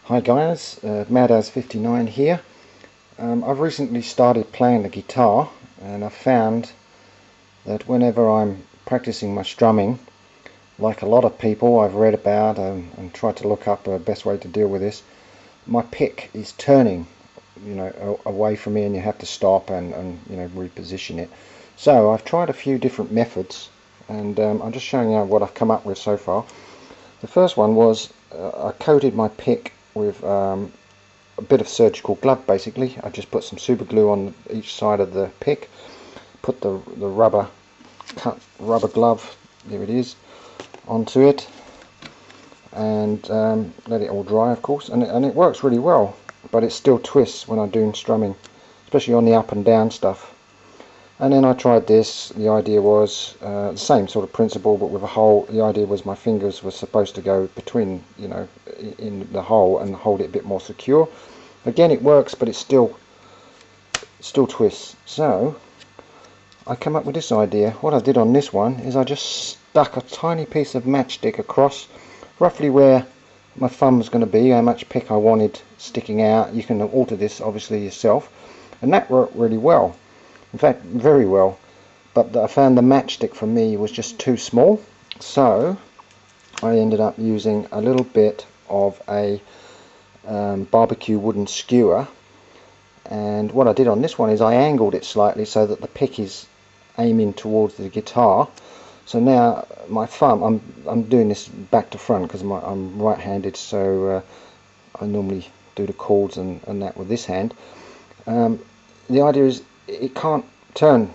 Hi guys, Madaz59 here. I've recently started playing the guitar, and I've found that whenever I'm practicing my strumming, like a lot of people I've read about and tried to look up a best way to deal with this, my pick is turning, away from me, and you have to stop and reposition it. So I've tried a few different methods, and I'm just showing you what I've come up with so far. The first one was I coated my pick with a bit of surgical glove. Basically, I just put some super glue on each side of the pick, put the rubber glove, there it is, onto it, and let it all dry, of course, and it works really well, but it still twists when I'm doing strumming, especially on the up and down stuff. And then I tried this. The idea was the same sort of principle, but with a hole. The idea was my fingers were supposed to go between, in the hole and hold it a bit more secure. Again, it works, but it still twists. So I came up with this idea. What I did on this one is I just stuck a tiny piece of matchstick across, roughly where my thumb was going to be, how much pick I wanted sticking out. You can alter this obviously yourself, and that worked really well. In fact, very well, but I found the matchstick for me was just too small, so I ended up using a little bit of a barbecue wooden skewer. And what I did on this one is I angled it slightly so that the pick is aiming towards the guitar. So now my thumb, I'm doing this back to front because I'm right-handed, so I normally do the chords and that with this hand. The idea is it can't turn,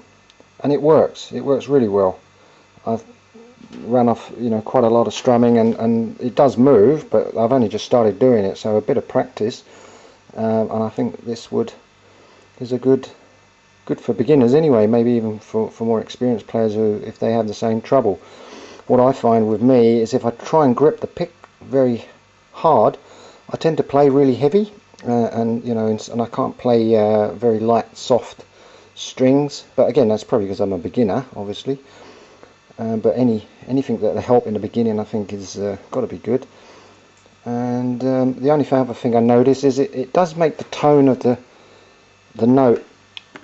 and it works really well. I've run off quite a lot of strumming, and it does move, but I've only just started doing it, so a bit of practice, and I think this is a good for beginners anyway, maybe even for more experienced players who, if they have the same trouble. What I find with me is if I try and grip the pick very hard, I tend to play really heavy, and I can't play very light, soft strings. But again, that's probably because I'm a beginner, obviously. But anything that'll help in the beginning, I think, is got to be good. And the only other thing I notice is it does make the tone of the note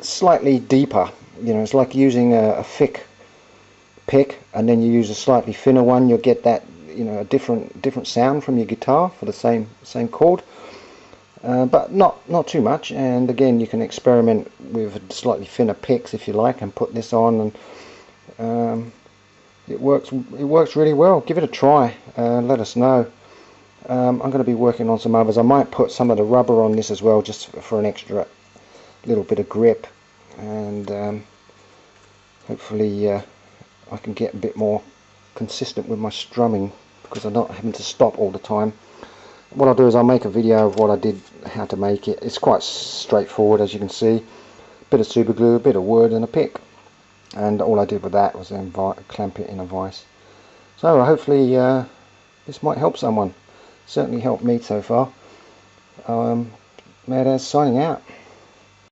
slightly deeper. It's like using a thick pick, and then you use a slightly thinner one. You'll get that a different sound from your guitar for the same chord. But not too much. And again, you can experiment with slightly thinner picks if you like, and put this on, and it works really well. Give it a try. Let us know. I'm going to be working on some others. I might put some of the rubber on this as well, just for an extra little bit of grip, and hopefully I can get a bit more consistent with my strumming, because I'm not having to stop all the time. What I'll do is I'll make a video of what I did, how to make it. It's quite straightforward, as you can see. A bit of super glue, a bit of wood, and a pick. And all I did with that was then clamp it in a vise. So hopefully this might help someone. Certainly helped me so far. Madaz signing out.